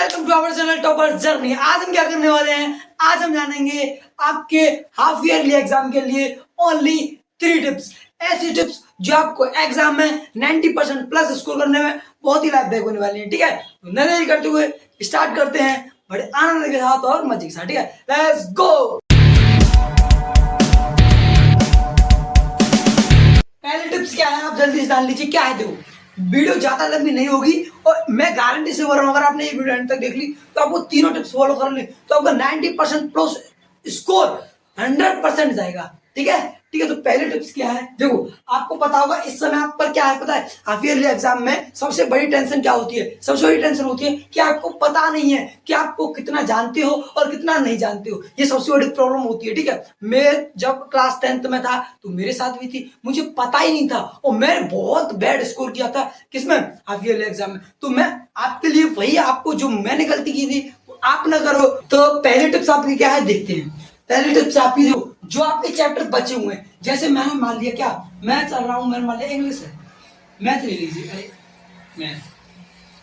Welcome to our channel topper journey. आज हम क्या करने वाले हैं, आज हम जानेंगे आपके हाफ ईयरली एग्जाम के लिए ओनली 3 टिप्स, ऐसी टिप्स जो आपको एग्जाम में 90% प्लस स्कोर करने में बहुत ही लाभदायक होने वाली है। ठीक है, तो देरी करते हुए स्टार्ट करते हैं बड़े आनंद के साथ और मजे के साथ। ठीक है, लेट्स गो। पहली टिप्स क्या है, आप जल्दी से जान लीजिए क्या है। देखो, वीडियो ज्यादा लंबी नहीं होगी और मैं गारंटी से बोल रहा हूँ, अगर आपने ये वीडियो एंड तक देख ली तो आपको तीनों टिप्स फॉलो कर ली तो आपका 90% प्लस स्कोर 100% जाएगा। ठीक है, ठीक है। तो पहले टिप्स क्या है, देखो आपको पता होगा इस समय आप पर क्या है, पता है हाफ ईयरली एग्जाम में सबसे बड़ी टेंशन क्या होती है, सबसे बड़ी टेंशन होती है कि आपको पता नहीं है कि आपको कितना जानते हो और कितना नहीं जानते हो। ये सबसे बड़ी प्रॉब्लम होती है। ठीक है, मैं जब क्लास 10th में था तो मेरे साथ भी थी, मुझे पता ही नहीं था और मैंने बहुत बैड स्कोर किया था किसमें, हाफ ईयरली एग्जाम में। तो मैं आपके लिए वही, आपको जो मैंने गलती की थी आप ना करो। तो पहली टिप्स आपकी क्या है, देखते हैं। पहली टिप्स आपकी जो आपके चैप्टर बचे हुए हैं, जैसे मैंने मान लिया क्या, मैं चल रहा हूं, मैंने मान लिया इंग्लिश है, मैथ ले लीजिए। अरे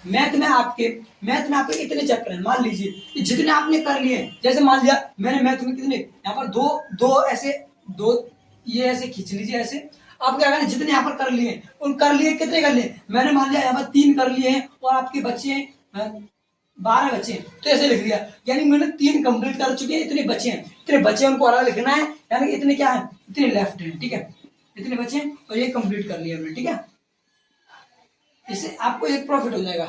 मैथ में आपके इतने चैप्टर हैं, मान लीजिए कि जितने आपने कर लिए, जैसे मान लिया मैंने मैथ में कितने, यहाँ पर दो ये ऐसे खींच लीजिए, ऐसे आप क्या करें, जितने यहाँ पर कर लिए उन कर लिए, कितने कर लिए, मैंने मान लिया यहाँ पर 3 कर लिए हैं और आपके बच्चे हैं 12 बच्चे हैं, तो ऐसे लिख लिया, यानी मैंने 3 कंप्लीट कर चुके हैं, इतने बच्चे उनको अलग लिखना है, यानी कि इतने क्या है, इतने लेफ्ट हैं। ठीक है, इतने बच्चे हैं और ये कंप्लीट कर लिया हमने। ठीक है, इससे आपको एक प्रॉफिट हो जाएगा,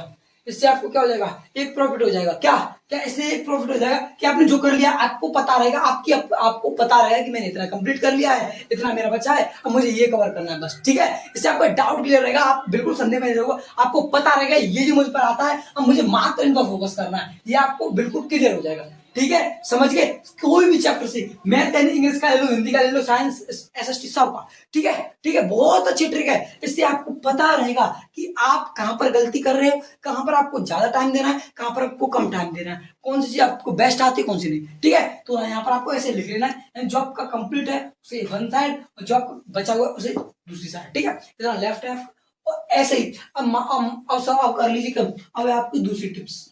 इससे आपको क्या हो जाएगा, एक प्रॉफिट हो जाएगा। क्या इससे एक प्रॉफिट हो जाएगा कि आपने जो कर लिया आपको पता रहेगा, आपको पता रहेगा कि मैंने इतना कंप्लीट कर लिया है, इतना मेरा बच्चा है, अब मुझे ये कवर करना है बस। ठीक है, इससे आपका डाउट क्लियर रहेगा, आप बिल्कुल संदेह में नहीं रहोगे, आपको पता रहेगा ये जो मुझ पर आता है अब मुझे मात्र इन पर फोकस करना है, ये आपको बिल्कुल क्लियर हो जाएगा। ठीक है, समझ गए, कोई भी चैप्टर से, मैथ का, इंग्लिश का ले लो, हिंदी का ले लो, साइंस, एसएसटी, सब का। ठीक है, बहुत अच्छी ट्रिक है। इससे आपको पता रहेगा कि आप कहां पर गलती कर रहे हो, कहां पर आपको ज्यादा टाइम देना है, कहां पर आपको कम टाइम देना है, कौन सी चीज आपको बेस्ट आती है, कौन सी नहीं। ठीक है, तो यहाँ पर आपको ऐसे लिख लेना है, जो आपका कंप्लीट है उसे वन साइड और जो आपका बचा हुआ है उसे दूसरी साइड। ठीक है, इतना लेफ्ट है और ऐसे ही। अब सब कर लीजिए। अब आपकी दूसरी टिप्स,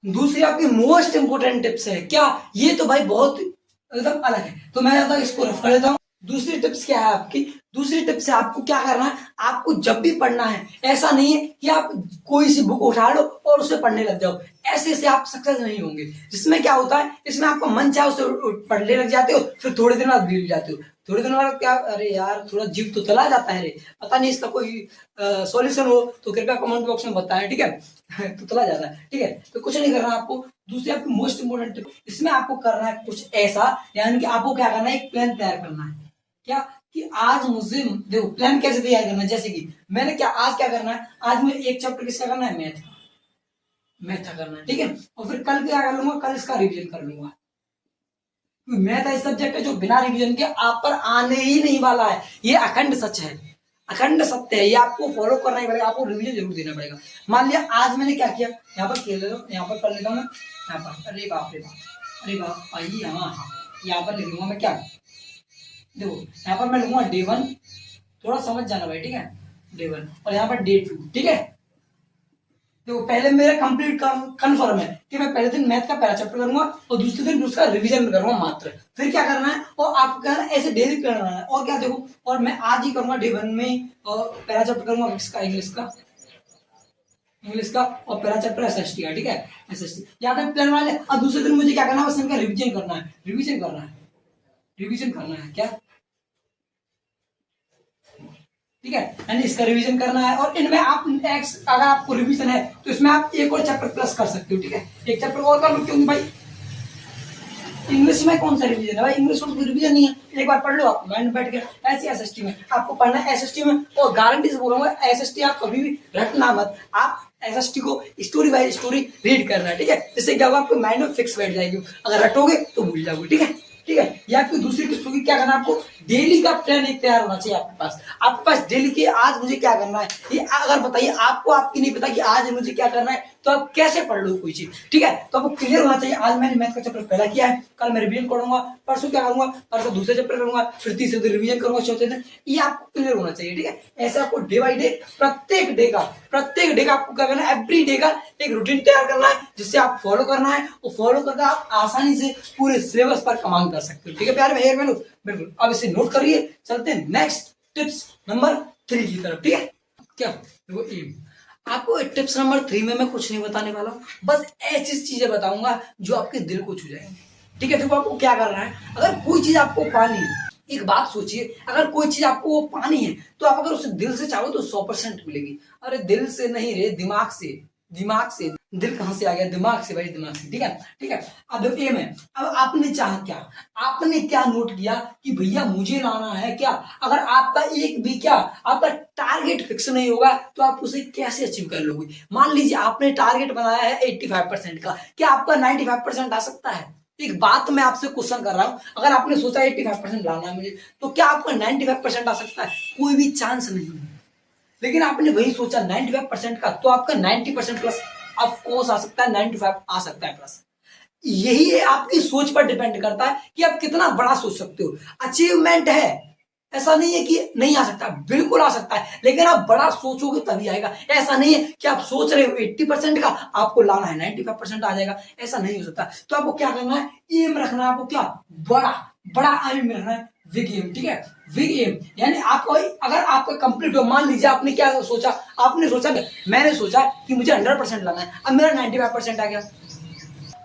दूसरी आपकी मोस्ट इंपोर्टेंट टिप्स है। क्या, ये तो भाई बहुत एकदम अलग है, तो मैं इसको रफ कर देता हूँ। दूसरी टिप्स क्या है आपकी, दूसरी टिप्स है आपको क्या करना है, आपको जब भी पढ़ना है, ऐसा नहीं है कि आप कोई सी बुक उठा लो और उसे पढ़ने लग जाओ, ऐसे से आप सक्सेस नहीं होंगे। जिसमें क्या होता है, इसमें आपका मन चाहे उसे पढ़ने लग जाते हो, फिर थोड़े दिन बाद भूल जाते हो, थोड़े दिन बाद क्या, अरे यार थोड़ा जीव तो चला जाता है रे, पता नहीं इसका कोई सॉल्यूशन हो तो कृपया कमेंट बॉक्स में बताएं। ठीक है तो चला जाता है। ठीक है, तो कुछ नहीं करना आपको। दूसरी आपकी मोस्ट इंपोर्टेंट टिप, इसमें आपको करना है कुछ ऐसा, यानी कि आपको क्या करना है, एक प्लान तैयार करना है। क्या कि आज मुझे, देखो प्लान कैसे तैयार करना है, जैसे कि मैंने आज क्या करना है, आज मुझे एक चैप्टर किसका करना है, मैथ का करना है। ठीक है, और फिर कल क्या कर लूंगा, कल इसका रिवीजन कर लूंगा। मैथ ऐसा सब्जेक्ट है जो बिना रिवीजन के आप पर आने ही नहीं वाला है, ये अखंड सच है, अखंड सत्य है, ये आपको फॉलो करना ही पड़ेगा, आपको रिवीजन जरूर देना पड़ेगा। मान लिया आज मैंने क्या किया, यहाँ पर खेल लो, यहाँ पर कर लेता हूँ मैं, यहाँ पर, अरे बाप रे बाप, अरे बाप, आइए हाँ, यहाँ पर लिख लूंगा मैं क्या, देखो यहाँ पर मैं लूंगा डे 1, थोड़ा समझ जाना भाई। ठीक है, डे 1 और यहाँ पर डे 2। ठीक है, देखो पहले मेरा कंप्लीट कंफर्म है कि मैं पहले दिन मैथ का पहला चैप्टर करूंगा और दूसरे दिन उसका रिवीजन करूंगा मात्र। फिर क्या करना है, और आपको क्या है, ऐसे डेली करना है। और क्या, देखो, और मैं आज ही करूंगा डे 1 में और पहला चैप्टर करूंगा इसका, इंग्लिश का और पहला चैप्टर एसएसटी का। ठीक है, एसएसटी यहाँ पे प्लान वाले, और दूसरे दिन मुझे क्या करना है, बस इनका रिवीजन करना है, क्या, ठीक है, यानी इसका रिवीजन करना है। और इनमें आप अगर आपको रिवीजन है तो इसमें आप एक और चैप्टर प्लस कर सकते हो। ठीक है, एक चैप्टर और कर लो, क्योंकि भाई इंग्लिश में कौन सा रिवीजन है भाई, इंग्लिश में कोई रिवीजन नहीं है, एक बार पढ़ लो आप माइंड बैठ गया। ऐसी एसएसटी में आपको पढ़ना है, एसएसटी में, और गारंटी से बोलूंगा एसएसटी आप कभी भी रटना मत, आप एसएसटी को स्टोरी बाय स्टोरी रीड करना है। ठीक है, इससे क्या होगा, आपको माइंड में फिक्स बैठ जाएगी, अगर रटोगे तो भूल जाओगे। ठीक है, ये आपकी दूसरी टिप्स होगी, क्या करना है आपको, डेली का प्लान एक तैयार होना चाहिए आपके पास डेली के आज मुझे क्या करना है। ये अगर बताइए आपको आपकी नहीं पता कि आज मुझे क्या करना है तो आप कैसे पढ़ लो कोई चीज, ठीक है। तो आपको क्लियर होना चाहिए आज मैंने मैथ का चैप्टर पहला किया है, कल मैं रिवीजन करूंगा, परसों क्या करूंगा, परसों दूसरे चैप्टर करूंगा, फिर तीसरे दिन रिवीजन करूंगा, चौथे दिन। ये आपको क्लियर होना चाहिए, ठीक है। ऐसे आपको डे बाई डे प्रत्येक डे का आपको क्या करना है, एवरी डे का एक रूटीन तैयार करना है जिससे आप फॉलो करना है और फॉलो करके आप आसानी से पूरे सिलेबस पर कमांड कर सकते हो, ठीक है प्यारे भैया बहनों। बिल्कुल अब इसे नोट करिए, चलते हैं नेक्स्ट टिप्स नंबर 3 की तरफ, ठीक है। क्या देखो एम, आपको टिप्स नंबर 3 में मैं कुछ नहीं बताने वाला हूँ, बस ऐसी चीजें बताऊंगा जो आपके दिल को छू जाएंगे, ठीक है। देखो आपको क्या करना है, अगर कोई चीज आपको पानी है, एक बात सोचिए, अगर कोई चीज आपको पानी है तो आप अगर उसे दिल से चाहो तो 100% मिलेगी। अरे दिल से नहीं रे, दिमाग से, दिमाग से। दिल कहां से आ गया, दिमाग से भाई, दिमाग से, ठीक है ठीक है। अब एम है, अब आपने चाहा क्या, आपने क्या नोट किया कि भैया मुझे लाना है क्या। अगर आपका एक भी क्या आपका टारगेट फिक्स नहीं होगा तो आप उसे कैसे अचीव कर लोगे। मान लीजिए आपने टारगेट बनाया है 85% का, क्या आपका 95% आ सकता है। एक बात मैं आपसे क्वेश्चन कर रहा हूं, अगर आपने सोचा 85% लाना है मुझे, तो क्या आपका 95% आ सकता है। कोई भी चांस नहीं है। लेकिन आपने वही सोचा 95% का, तो आपका 90% प्लस ऑफ कोर्स आ सकता है, 95 आ सकता है प्लस। यही आपकी सोच पर डिपेंड करता है कि आप कितना बड़ा सोच सकते हो। अचीवमेंट है, ऐसा नहीं है कि नहीं आ सकता, बिल्कुल आ सकता है, लेकिन आप बड़ा सोचोगे तभी आएगा। ऐसा नहीं है कि आप सोच रहे हो 80% का, आपको लाना है 95% आ जाएगा, ऐसा नहीं हो सकता। तो आपको क्या करना है, एम रखना है आपको, क्या बड़ा बड़ा एम रखना है, बिग एम, ठीक है। बिग एम यानी आपको अगर आपका कंप्लीट हो, मान लीजिए आपने क्या सोचा, आपने सोचा, मैंने सोचा कि मुझे 100% लाना है, अब मेरा 95% आ गया।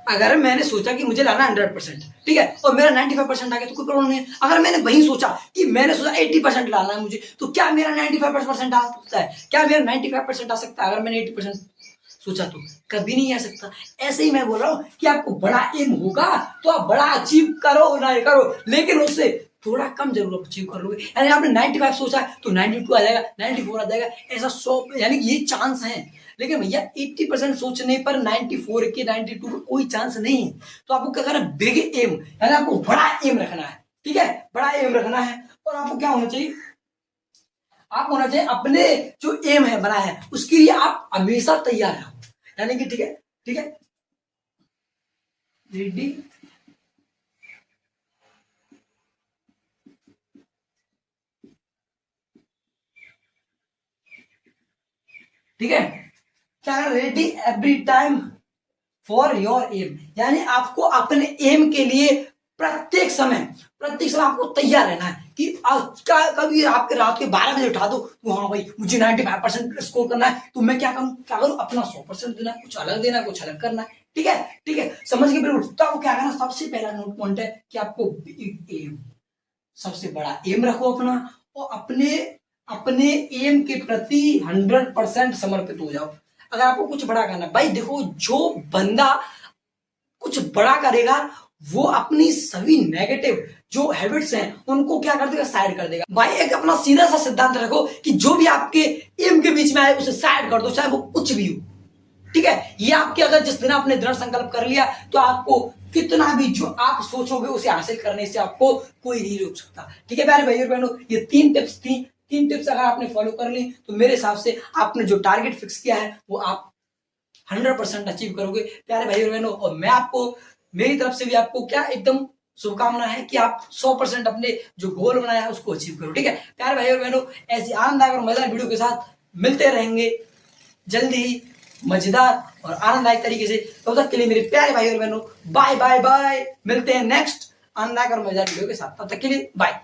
अगर मैंने सोचा कि मुझे लाना 100%, ठीक है, और मेरा 95% आ गया तो कोई प्रॉब्लम नहीं है। अगर मैंने वही सोचा कि मैंने सोचा 80% लाना है मुझे, तो क्या मेरा 95% आ सकता है, क्या मेरा 95% आ सकता है अगर मैंने 80% सोचा तो। कभी नहीं आ सकता। ऐसे ही मैं बोल रहा हूं कि आपको बड़ा एम होगा तो आप बड़ा अचीव करो ना करो, लेकिन उससे थोड़ा कम जरूर अचीव कर लोगे। यानी आपने 95 सोचा है तो 92 आ जाएगा, 94 आ जाएगा, ऐसा 100 यानी ये चांस है। लेकिन भैया 80% सोचने पर 94 के 92 का कोई चांस नहीं है। तो आपको क्या करना है, बिग एम, यानी आपको बड़ा एम रखना है, ठीक है, बड़ा एम रखना है। और आपको क्या होना चाहिए, आप होना चाहिए अपने जो एम है बना है उसके लिए आप हमेशा तैयार रहो, यानी कि ठीक है ठीक है, रेडी, ठीक है, क्या ready every time for your aim, यानी आपको अपने एम के लिए प्रत्येक समय आपको तैयार रहना है कि कभी आपके रात के 12 बजे उठा दो तो हाँ भाई मुझे 95% स्कोर करना है, तो मैं क्या करूं अपना 100% देना, कुछ अलग देना, कुछ अलग करना है, ठीक है, समझ गए बिल्कुल। तो आपको क्या करना, सबसे पहला नोट पॉइंट है कि आपको एम, सबसे बड़ा एम रखो अपना, और अपने अपने एम के प्रति 100% समर्पित हो जाओ। अगर आपको कुछ बड़ा करना, भाई देखो जो बंदा कुछ बड़ा करेगा वो अपनी सभी नेगेटिव जो हैबिट्स हैं उनको क्या कर देगा, साइड कर देगा। भाई एक अपना सीधा सा सिद्धांत रखो कि जो भी आपके एम के बीच में आए उसे साइड कर दो, चाहे वो कुछ भी हो, ठीक है। ये आपके अगर जिस दिन आपने दृढ़ संकल्प कर लिया तो आपको कितना भी जो आप सोचोगे उसे हासिल करने से आपको कोई नहीं रोक सकता, ठीक है प्यारे भाई और बहनों। ये 3 टिप्स थी, 3 टिप्स अगर आपने फॉलो कर ली तो मेरे हिसाब से आपने जो टारगेट फिक्स किया है वो आप 100% अचीव करोगे प्यारे भाई और बहनों। और मैं आपको मेरी तरफ से भी आपको क्या एकदम शुभकामना है कि आप 100% अपने जो गोल बनाया है उसको अचीव करो, ठीक है प्यारे भाई और बहनों। ऐसी आनंददायक और मजेदार वीडियो के साथ मिलते रहेंगे जल्दी ही मजेदार और आनंददायक तरीके से। तब तक के लिए मेरे प्यारे भाई और बहनों बाय बाय बाय, मिलते हैं नेक्स्ट आनंददायक और मजेदार वीडियो के साथ, तब तक के लिए बाय।